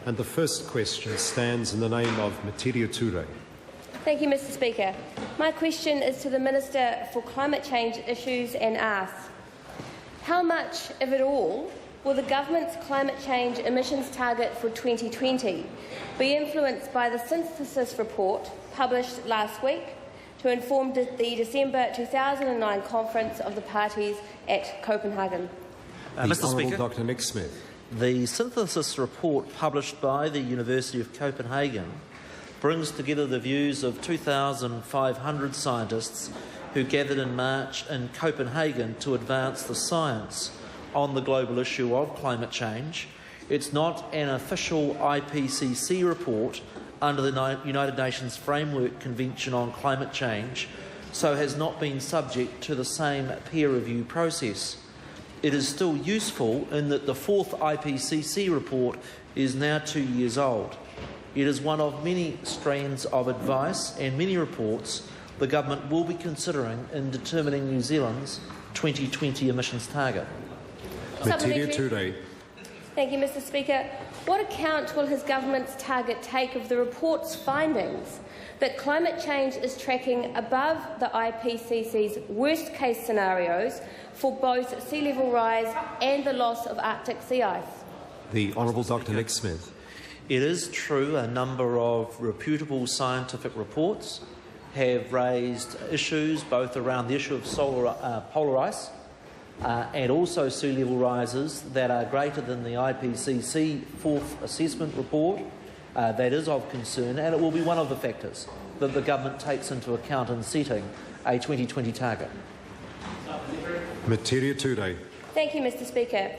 And the first question stands in the name of Materia Ture. Thank you, Mr Speaker. My question is to the Minister for Climate Change Issues and asks, how much, if at all, will the Government's climate change emissions target for 2020 be influenced by the synthesis report published last week to inform the December 2009 conference of the parties at Copenhagen? Mr Speaker, Dr Nick Smith. the synthesis report published by the University of Copenhagen brings together the views of 2,500 scientists who gathered in March in Copenhagen to advance the science on the global issue of climate change. It's not an official IPCC report under the United Nations Framework Convention on Climate Change, so has not been subject to the same peer review process. It is still useful in that the fourth IPCC report is now 2 years old. It is one of many strands of advice and many reports the Government will be considering in determining New Zealand's 2020 emissions target. Materia Ture. Thank you, Mr Speaker. What account will his Government's target take of the report's findings that climate change is tracking above the IPCC's worst-case scenarios for both sea level rise and the loss of Arctic sea ice? The Honourable Dr Nick Smith. It is true a number of reputable scientific reports have raised issues both around the issue of polar ice and also sea level rises that are greater than the IPCC fourth assessment report. That is of concern, and it will be one of the factors that the Government takes into account in setting a 2020 target. Materia Ture. Thank you, Mr Speaker.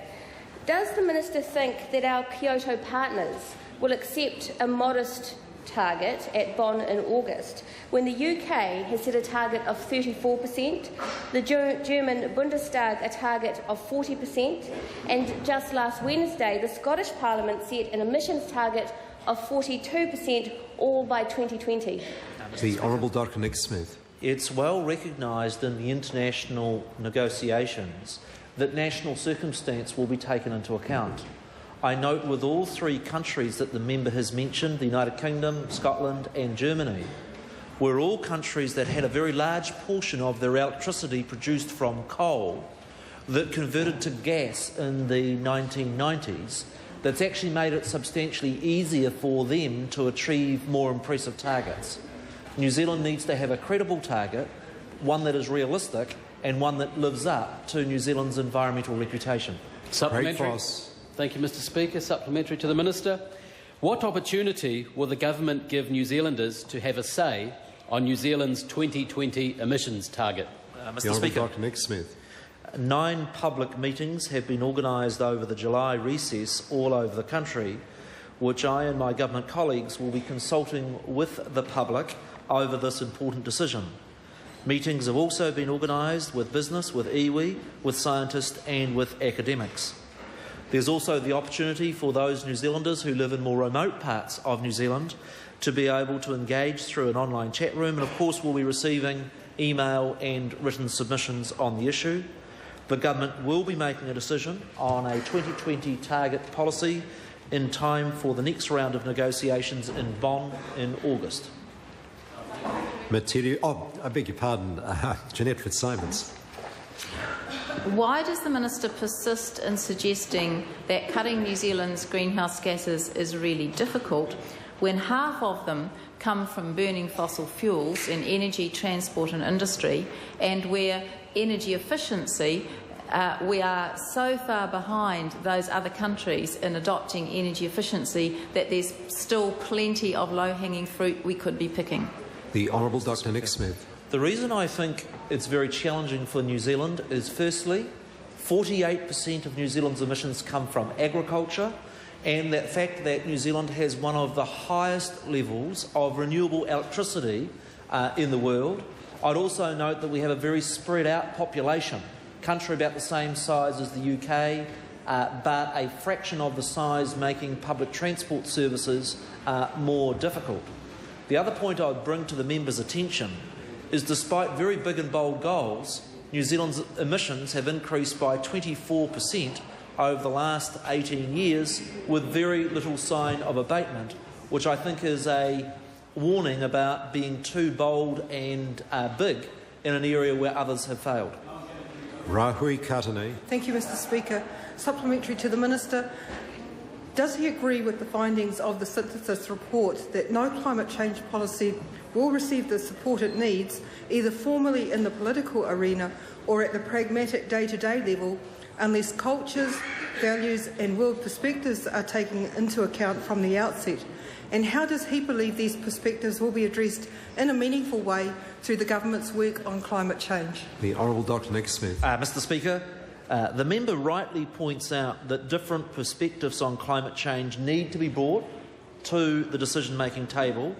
Does the Minister think that our Kyoto partners will accept a modest target at Bonn in August, when the UK has set a target of 34%, the German Bundestag a target of 40%, and just last Wednesday the Scottish Parliament set an emissions target of 42%, all by 2020? The Honourable Dr Nick Smith. It's well recognised in the international negotiations that national circumstance will be taken into account. I note with all three countries that the member has mentioned, the United Kingdom, Scotland and Germany, were all countries that had a very large portion of their electricity produced from coal that converted to gas in the 1990s. That's actually made it substantially easier for them to achieve more impressive targets. New Zealand needs to have a credible target, one that is realistic and one that lives up to New Zealand's environmental reputation. Supplementary. Foss. Thank you, Mr Speaker. Supplementary to the Minister. What opportunity will the Government give New Zealanders to have a say on New Zealand's 2020 emissions target? Mr Speaker, Dr Nick Smith. 9 public meetings have been organised over the July recess all over the country, which I and my Government colleagues will be consulting with the public over this important decision. Meetings have also been organised with business, with iwi, with scientists and with academics. There's also the opportunity for those New Zealanders who live in more remote parts of New Zealand to be able to engage through an online chat room, and of course we'll be receiving email and written submissions on the issue. The Government will be making a decision on a 2020 target policy in time for the next round of negotiations in Bonn in August. I beg your pardon, Jeanette Fitzsimons. Why does the Minister persist in suggesting that cutting New Zealand's greenhouse gases is really difficult when half of them come from burning fossil fuels in energy, transport and industry, and where energy efficiency we are so far behind those other countries in adopting energy efficiency that there's still plenty of low-hanging fruit we could be picking? The Honourable Dr Nick Smith. The reason I think it's very challenging for New Zealand is, firstly, 48% of New Zealand's emissions come from agriculture, and that fact that New Zealand has one of the highest levels of renewable electricity in the world. I'd also note that we have a very spread out population, country about the same size as the UK, but a fraction of the size making public transport services more difficult. The other point I would bring to the member's attention is, despite very big and bold goals, New Zealand's emissions have increased by 24% over the last 18 years with very little sign of abatement, which I think is a warning about being too bold and big in an area where others have failed. Rahui Katane. Thank you, Mr Speaker. Supplementary to the Minister. Does he agree with the findings of the synthesis report that no climate change policy will receive the support it needs, either formally in the political arena or at the pragmatic day-to-day level, unless cultures, values and world perspectives are taken into account from the outset? And how does he believe these perspectives will be addressed in a meaningful way through the government's work on climate change? The Honourable Dr Nick Smith. Mr Speaker, the member rightly points out that different perspectives on climate change need to be brought to the decision-making table,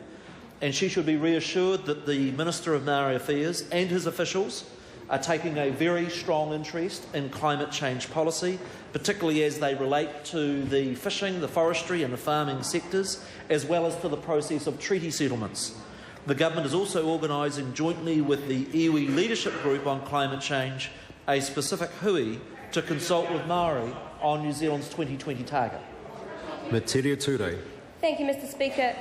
and she should be reassured that the Minister of Maori Affairs and his officials are taking a very strong interest in climate change policy, particularly as they relate to the fishing, the forestry and the farming sectors, as well as to the process of treaty settlements. The government is also organising jointly with the iwi Leadership Group on climate change a specific hui to consult with Māori on New Zealand's 2020 target. Materia Ture. Thank you, Mr Speaker.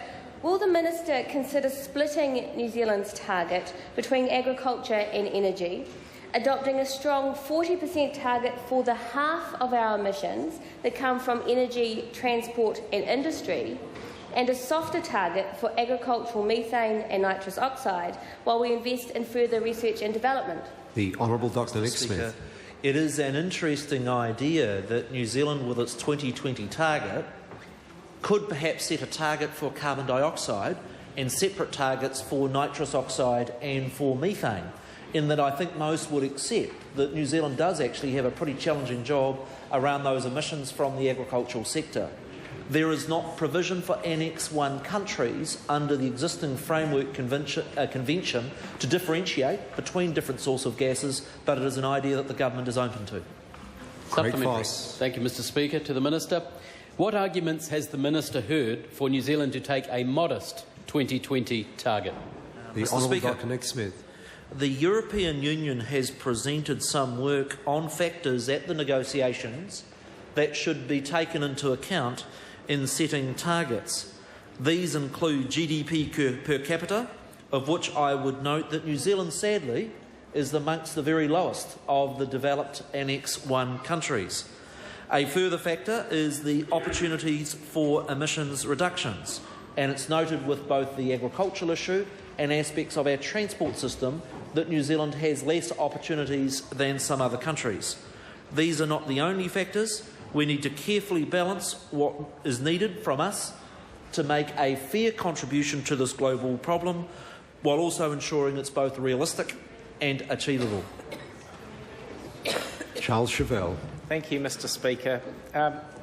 Will the Minister consider splitting New Zealand's target between agriculture and energy, adopting a strong 40% target for the half of our emissions that come from energy, transport and industry, and a softer target for agricultural methane and nitrous oxide while we invest in further research and development? The Honourable Dr Nick Smith. It is an interesting idea that New Zealand, with its 2020 target, could perhaps set a target for carbon dioxide and separate targets for nitrous oxide and for methane, in that I think most would accept that New Zealand does actually have a pretty challenging job around those emissions from the agricultural sector. There is not provision for Annex 1 countries under the existing framework convention to differentiate between different sources of gases, but it is an idea that the government is open to. Foss. Thank you, Mr Speaker. To the Minister. What arguments has the Minister heard for New Zealand to take a modest 2020 target? The Mr. Honourable Speaker, Dr Nick Smith. the European Union has presented some work on factors at the negotiations that should be taken into account in setting targets. These include GDP per capita, of which I would note that New Zealand, sadly, is amongst the very lowest of the developed Annex 1 countries. A further factor is the opportunities for emissions reductions, and it's noted with both the agricultural issue and aspects of our transport system that New Zealand has less opportunities than some other countries. These are not the only factors. We need to carefully balance what is needed from us to make a fair contribution to this global problem, while also ensuring it's both realistic and achievable. Charles Chauvel. Thank you, Mr Speaker.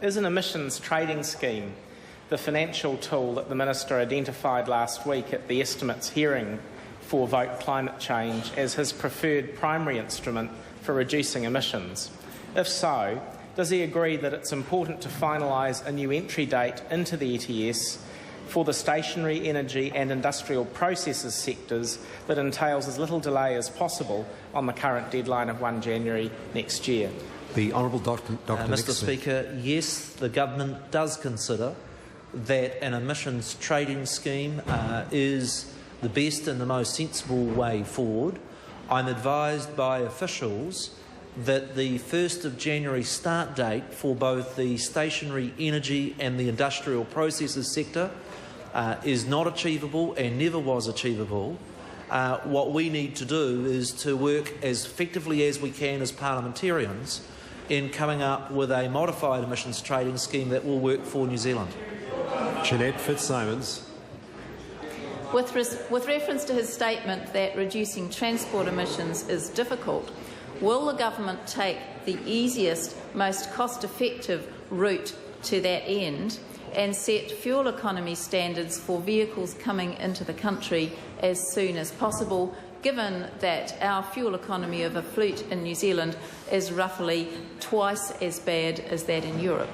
Is an emissions trading scheme the financial tool that the Minister identified last week at the estimates hearing for Vote Climate Change as his preferred primary instrument for reducing emissions? If so, does he agree that it's important to finalise a new entry date into the ETS for the stationary, energy and industrial processes sectors that entails as little delay as possible on the current deadline of 1 January next year? The Honourable Dr Nick Mr Smith. Speaker, yes, the government does consider that an emissions trading scheme is the best and the most sensible way forward. I'm advised by officials that the 1st of January start date for both the stationary, energy and the industrial processes sector is not achievable and never was achievable. What we need to do is to work as effectively as we can as parliamentarians in coming up with a modified emissions trading scheme that will work for New Zealand. Jeanette Fitzsimons. With reference to his statement that reducing transport emissions is difficult, will the government take the easiest, most cost-effective route to that end and set fuel economy standards for vehicles coming into the country as soon as possible, given that our fuel economy of a fleet in New Zealand is roughly twice as bad as that in Europe?